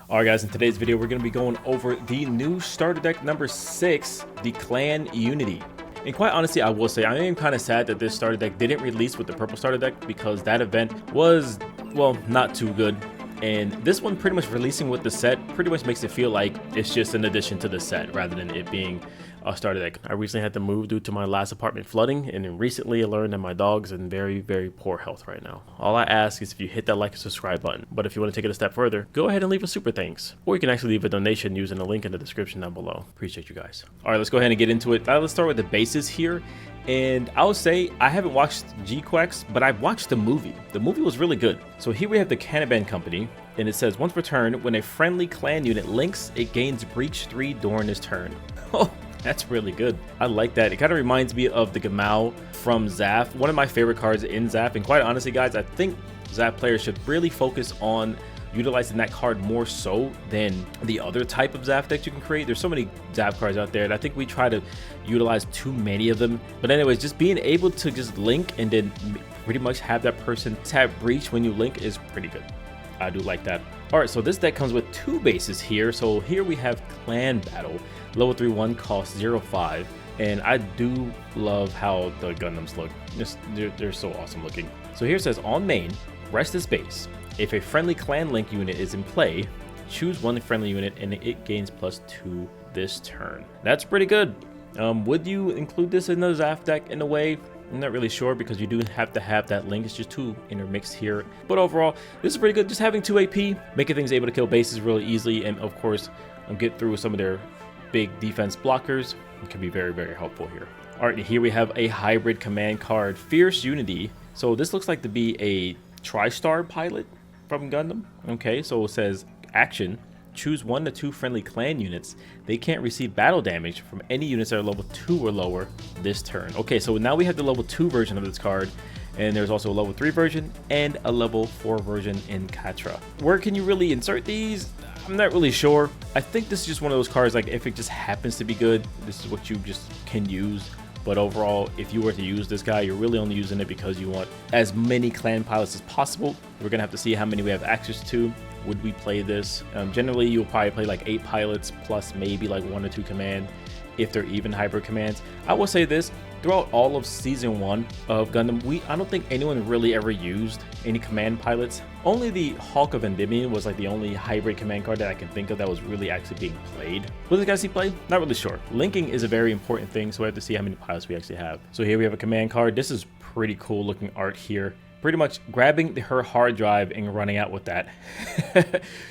Alright guys, in today's video we're going to be going over the new starter deck number 6, the Clan Unity. And quite honestly, I will say I am kind of sad that this starter deck didn't release with the purple starter deck, because that event was, well, not too good. And this one pretty much releasing with the set pretty much makes it feel like it's just an addition to the set rather than it being a starter deck. I recently had to move due to my last apartment flooding, and then recently I learned that my dog's in very, very poor health right now. All I ask is if you hit that like and subscribe button, but if you want to take it a step further, go ahead and leave a super thanks. Or you can actually leave a donation using the link in the description down below. Appreciate you guys. Alright, let's go ahead and get into it. Let's start with the bases here. And I would say I haven't watched GQuacks, but I've watched the movie. The movie was really good. So here we have the Gundam company, and it says once per turn, when a friendly clan unit links, it gains breach 3 during this turn. Oh, that's really good. I like that. It kind of reminds me of the Gamao from Zaf, one of my favorite cards in Zaf. And quite honestly, guys, I think Zaf players should really focus on utilizing that card more so than the other type of Zaf decks you can create. There's so many Zaf cards out there, and I think we try to utilize too many of them. But anyways, just being able to just link and then pretty much have that person tap breach when you link is pretty good. I do like that. Alright, so this deck comes with 2 bases here. So here we have Clan Battle. Level 3-1 costs 0.5. And I do love how the Gundams look. They're so awesome looking. So here it says on main, rest this base. If a friendly clan link unit is in play, choose one friendly unit and it gains +2 this turn. That's pretty good. Would you include this in the Zaf deck in a way? I'm not really sure, because you do have to have that link. It's just 2 intermixed here. But overall, this is pretty good. Just having 2 AP, making things able to kill bases really easily, and of course, get through some of their big defense blockers. It can be very, very helpful here. Alright, here we have a hybrid command card, Fierce Unity. So this looks like to be a TriStar pilot from Gundam. Okay, so it says action, choose 1 to 2 friendly clan units. They can't receive battle damage from any units that are level 2 or lower this turn. Okay, so now we have the level 2 version of this card, and there's also a level 3 version and a level 4 version in Katra. Where can you really insert these? I'm not really sure. I think this is just one of those cards, like if it just happens to be good, this is what you just can use. But overall, if you were to use this guy, you're really only using it because you want as many clan pilots as possible. We're going to have to see how many we have access to. Would we play this? Generally, you'll probably play like 8 pilots plus maybe like 1 or 2 command, if they're even hybrid commands. I will say this, throughout all of season 1 of Gundam, I don't think anyone really ever used any command pilots. Only the Hulk of Endymion was like the only hybrid command card that I can think of that was really actually being played. Will this guy see play? Not really sure. Linking is a very important thing, so we have to see how many pilots we actually have. So here we have a command card. This is pretty cool looking art here. Pretty much grabbing her hard drive and running out with that.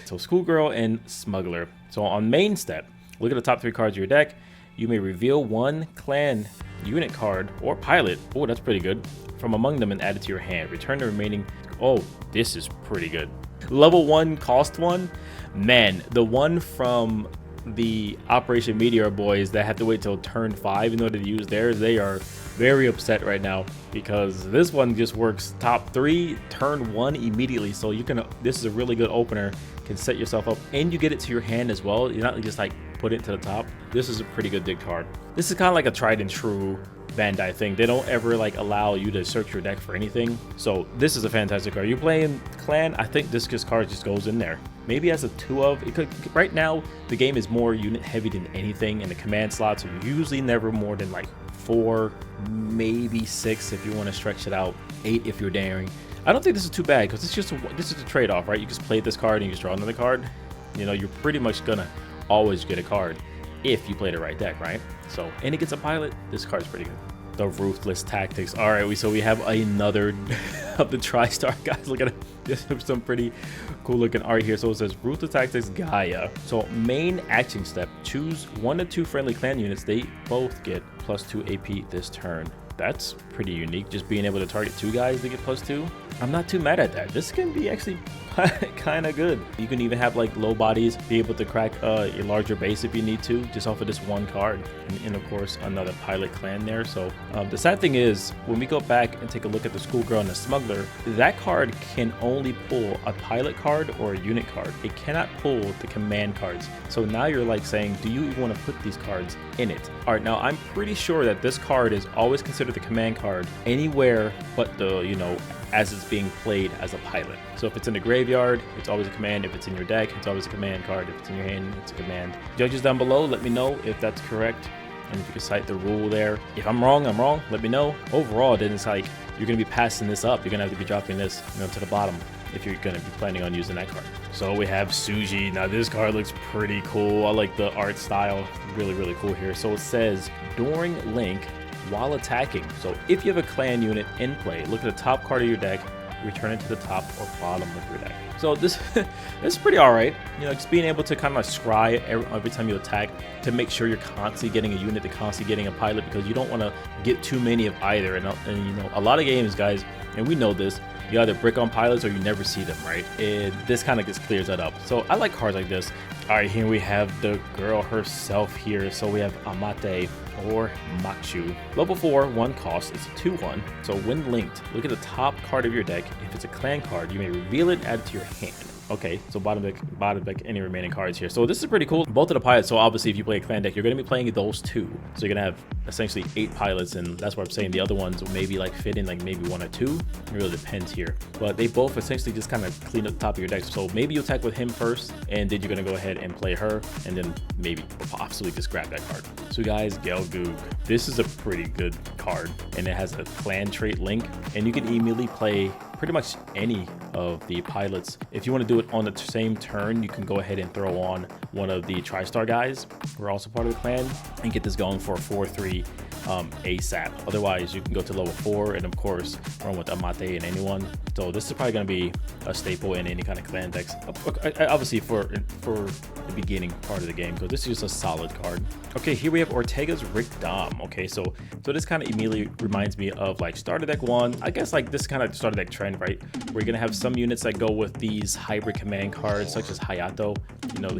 So Schoolgirl and Smuggler. So on main step, look at the top 3 cards of your deck. You may reveal 1 clan unit card or pilot. Oh, that's pretty good. From among them and add it to your hand. Return the remaining. Oh, this is pretty good. Level 1, cost 1. Man, the one from the Operation Meteor boys that have to wait till turn 5 in order to use theirs, they are very upset right now, because this one just works top 3 turn 1 immediately. So you can, this is a really good opener, can set yourself up and you get it to your hand as well. You're not just like put it to the top. This is a pretty good dig card. This is kind of like a tried and true Bandai thing. They don't ever like allow you to search your deck for anything. So this is a fantastic card. You're playing clan, I think this card just goes in there. Maybe as a 2 of, it could, right now the game is more unit heavy than anything, and the command slots are usually never more than like 4, maybe 6 if you want to stretch it out, 8 if you're daring. I don't think this is too bad, because this is a trade-off, right? You just play this card and you just draw another card. You know, you're pretty much gonna always get a card if you play the right deck, right? So, and it gets a pilot. This card's pretty good. The Ruthless Tactics. All right, so we have another of the TriStar guys. Look at it. There's some pretty cool looking art here. So it says Ruthless Tactics Gaia. So main action step, choose 1 to 2 friendly clan units. They both get +2 AP this turn. That's pretty unique, just being able to target 2 guys to get +2. I'm not too mad at that. This can be actually kind of good. You can even have like low bodies be able to crack a larger base if you need to, just off of this 1 card. And of course another pilot clan there. So the sad thing is, when we go back and take a look at the Schoolgirl and the Smuggler, that card can only pull a pilot card or a unit card. It cannot pull the command cards. So now you're like saying, do you even want to put these cards in it? All right, now I'm pretty sure that this card is always considered the command card anywhere but the, you know, as it's being played as a pilot. So if it's in the graveyard, it's always a command. If it's in your deck, it's always a command card. If it's in your hand, it's a command. Judges down below, let me know if that's correct, and if you can cite the rule there. If I'm wrong, let me know. Overall, then it's like you're going to be passing this up. You're going to have to be dropping this, to the bottom if you're going to be planning on using that card. So we have Suji. Now this card looks pretty cool. I like the art style. Really, really cool here. So it says, during Link, while attacking. So if you have a clan unit in play, look at the top card of your deck, return it to the top or bottom of your deck. So this is pretty alright. Just being able to kind of scry every time you attack to make sure you're constantly getting a unit, to constantly getting a pilot, because you don't want to get too many of either. And a lot of games, guys, and we know this, you either brick on pilots or you never see them, right? And this kind of just clears that up. So I like cards like this. All right, here we have the girl herself here. So we have Amate or Machu. Level 4, 1 cost. It's a 2/1. So when linked, look at the top card of your deck. If it's a clan card, you may reveal it, add it to your hand. Okay, so bottom deck, any remaining cards here. So this is pretty cool. Both of the pilots, so obviously if you play a clan deck, you're going to be playing those two. So you're going to have essentially 8 pilots, and that's what I'm saying. The other ones will maybe like fit in like maybe 1 or 2. It really depends here. But they both essentially just kind of clean up the top of your deck. So maybe you attack with him first, and then you're going to go ahead and play her, and then maybe possibly just grab that card. So guys, Gelgoog. This is a pretty good card, and it has a clan trait link, and you can immediately play pretty much any of the pilots. If you want to do it on the same turn, you can go ahead and throw on one of the TriStar guys who are also part of the clan and get this going for a 4/3 ASAP. Otherwise, you can go to level 4 and of course run with Amate and anyone. So this is probably going to be a staple in any kind of clan decks, obviously for the beginning part of the game, because this is just a solid card. Okay, here we have Ortega's Rick Dom. Okay, so this kind of immediately reminds me of like starter deck 1. I guess like this kind of starter deck trend, right? We're gonna have some units that go with these hybrid command cards, such as Hayato.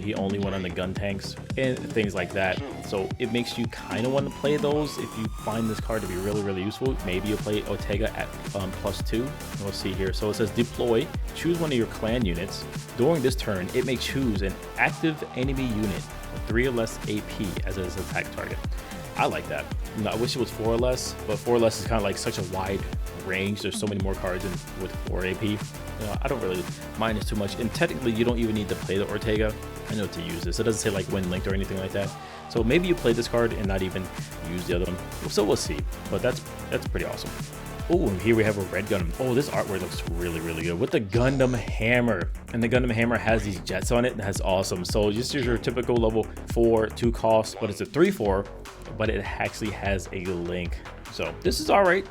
He only went on the gun tanks and things like that. So it makes you kind of want to play those if you find this card to be really, really useful. Maybe you'll play Ortega at +2. We'll see here. So it says deploy, choose one of your clan units. During this turn, it may choose an active enemy unit with 3 or less AP as its attack target. I like that. I wish it was 4 or less, but 4 or less is kind of like such a wide range. There's so many more cards with 4 AP. I don't really mind this too much. And technically, you don't even need to play the Ortega. I know to use this. It doesn't say like when linked or anything like that. So maybe you play this card and not even use the other one. So we'll see. But that's pretty awesome. Oh, and here we have a red Gundam. Oh, this artwork looks really, really good with the Gundam hammer. And the Gundam hammer has these jets on it. That's awesome. So just your typical level 4, 2 cost, but it's a 3/4, but it actually has a link. So this is all right,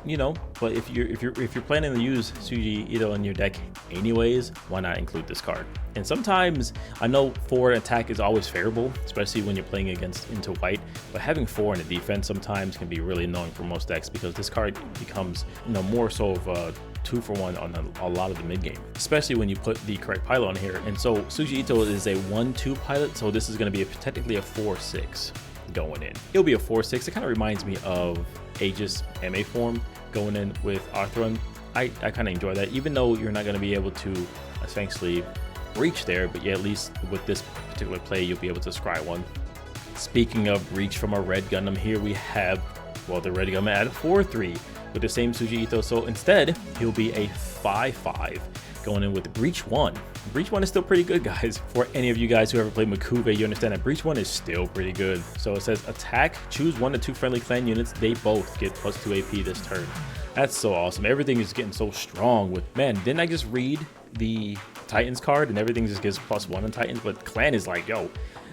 but if you're planning to use Suji Ito in your deck anyways, why not include this card? And sometimes I know 4 attack is always favorable, especially when you're playing into white, but having 4 in the defense sometimes can be really annoying for most decks, because this card becomes more so of a 2-for-1 on a lot of the mid game, especially when you put the correct pilot on here. And so Suji Ito is a 1/2 pilot, so this is going to be technically a 4/6 going in. It'll be a 4/6. It kind of reminds me of Aegis MA form going in with Arthron. I kind of enjoy that, even though you're not going to be able to essentially reach there, but yeah, at least with this particular play, you'll be able to scry one. Speaking of reach from a red Gundam, here we have, well, the red Gundam at 4/3 with the same Suji Ito. So instead, he'll be a 5/5 going in with Breach 1. Breach 1 is still pretty good, guys. For any of you guys who ever played Makuve, you understand that Breach 1 is still pretty good. So it says attack, choose 1 to 2 friendly clan units. They both get +2 AP this turn. That's so awesome. Everything is getting so strong with, man, didn't I just read the Titans card and everything just gives +1 on Titans? But clan is like, yo,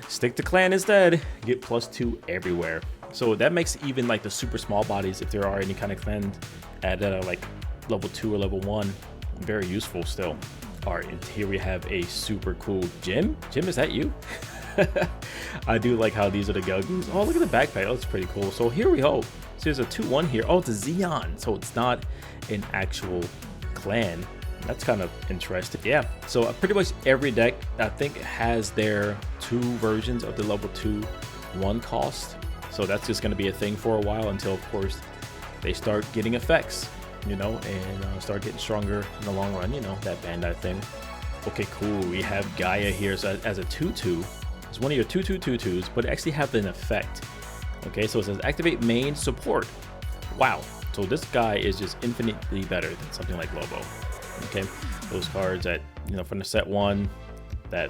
stick to clan instead. Get +2 everywhere. So that makes even like the super small bodies, if there are any kind of clans at like level 2 or level 1, very useful still. All right, and here we have a super cool Jim. Jim, is that you? I do like how these are the Gelgoos. Oh, look at the backpack. Oh, that's pretty cool. So here we go. So there's a 2/1 here. Oh, it's a Xeon. So it's not an actual clan. That's kind of interesting. Yeah. So pretty much every deck, I think, has their 2 versions of the level 2 1 cost. So that's just going to be a thing for a while until, of course, they start getting effects, and start getting stronger in the long run, that Bandai thing. Okay, cool. We have Gaia here. So as a 2/2, it's one of your 2/2/2/2s, but it actually have an effect. Okay, so it says activate main support. Wow. So this guy is just infinitely better than something like Lobo. Okay, those cards that, you know, from the set 1 that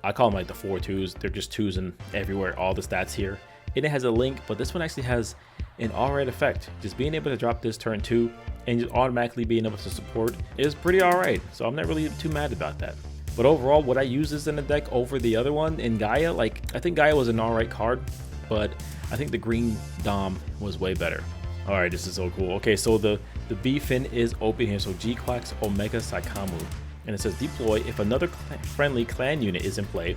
I call them like the 4-2s. They're just 2s and everywhere, all the stats here. And it has a link, but this one actually has an alright effect. Just being able to drop this turn 2 and just automatically being able to support is pretty alright. So I'm not really too mad about that. But overall, would I use this in the deck over the other one in Gaia? Like, I think Gaia was an alright card, but I think the green Dom was way better. Alright, this is so cool. Okay, so the B fin is open here. So G-Quax Omega Saikamu. And it says deploy if another friendly clan unit is in play.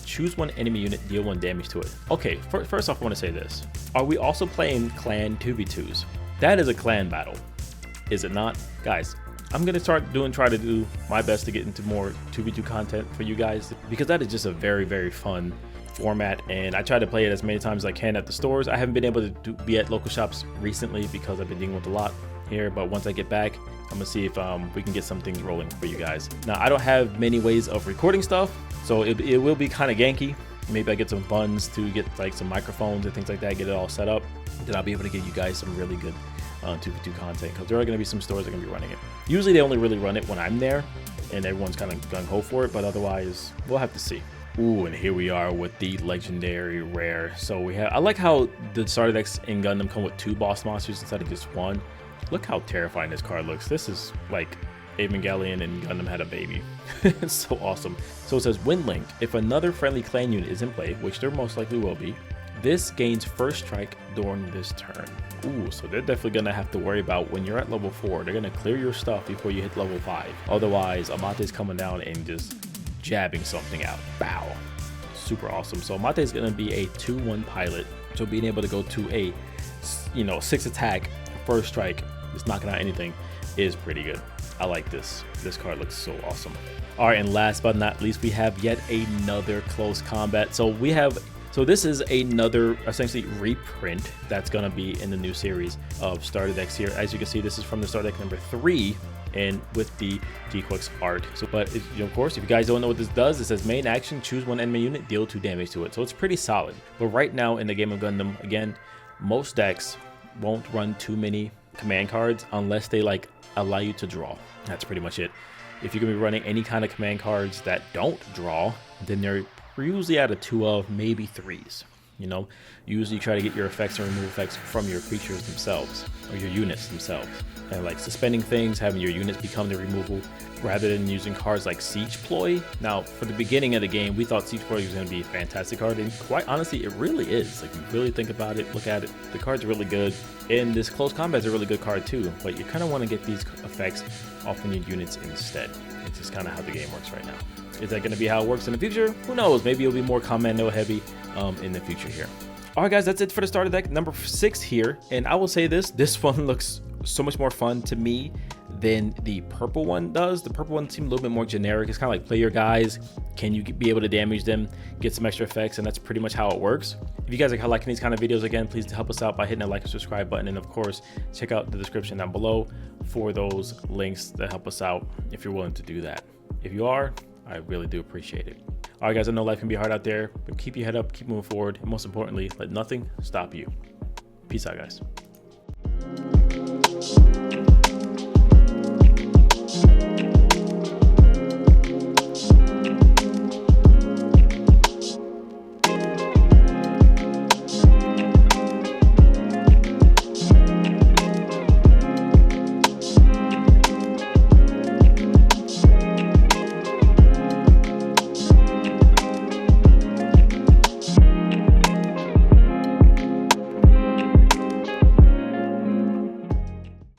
Choose one enemy unit, deal 1 damage to it. Okay, first off, I want to say this. Are we also playing clan 2v2s? That is a clan battle, is it not? Guys, I'm going to try to do my best to get into more 2v2 content for you guys, because that is just a very, very fun format, and I try to play it as many times as I can at the stores. I haven't been able to be at local shops recently because I've been dealing with a lot here, but once I get back, I'm gonna see if we can get some things rolling for you guys. Now, I don't have many ways of recording stuff, so it will be kind of ganky. Maybe I get some funds to get like some microphones and things like that, get it all set up. Then I'll be able to get you guys some really good 2v2 content, because there are going to be some stores that are going to be running it. Usually they only really run it when I'm there and everyone's kind of gung-ho for it, but otherwise we'll have to see. Ooh, and here we are with the legendary rare. So we have, I like how the starter decks in Gundam come with 2 boss monsters instead of just 1. Look how terrifying this card looks. This is like Evangelion and Gundam had a baby. It's so awesome. So it says Wind Link. If another friendly clan unit is in play, which there most likely will be, this gains first strike during this turn. Ooh, so they're definitely gonna have to worry about when you're at level 4, they're gonna clear your stuff before you hit level 5. Otherwise, Amate's coming down and just jabbing something out. Bow. Super awesome. So Amate is gonna be a 2-1 pilot. So being able to go to a, 6 attack, first strike, just knocking out anything is pretty good. I like this. This card looks so awesome. All right, and last but not least, we have yet another close combat. So this is another essentially reprint that's going to be in the new series of starter decks here. As you can see, this is from the starter deck number 3 and with the G-Quax art. So, but of course, if you guys don't know what this does, it says main action, choose 1 enemy unit, deal 2 damage to it. So it's pretty solid. But right now in the game of Gundam, again, most decks won't run too many command cards unless they like allow you to draw. That's pretty much it. If you're going to be running any kind of command cards that don't draw, then they're usually out of 2 of maybe 3s. Usually try to get your effects and remove effects from your creatures themselves or your units themselves, and like suspending things, having your units become the removal rather than using cards like Siege Ploy. Now, for the beginning of the game, we thought Siege Ploy was going to be a fantastic card, and quite honestly, it really is. Like, you really think about it, look at it, the card's really good, and this close combat is a really good card too. But you kind of want to get these effects off on your units instead. It's just kind of how the game works right now. Is that going to be how it works in the future? Who knows? Maybe it'll be more commando heavy in the future here. All right, guys, that's it for the starter deck number 6 here. And I will say this one looks so much more fun to me than the purple one does. The purple one seemed a little bit more generic. It's kind of like play your guys. Can you be able to damage them, get some extra effects? And that's pretty much how it works. If you guys are liking these kind of videos, again, please help us out by hitting that like and subscribe button. And of course, check out the description down below for those links that help us out if you're willing to do that. If you are, I really do appreciate it. All right, guys, I know life can be hard out there, but keep your head up, keep moving forward, and most importantly, let nothing stop you. Peace out, guys.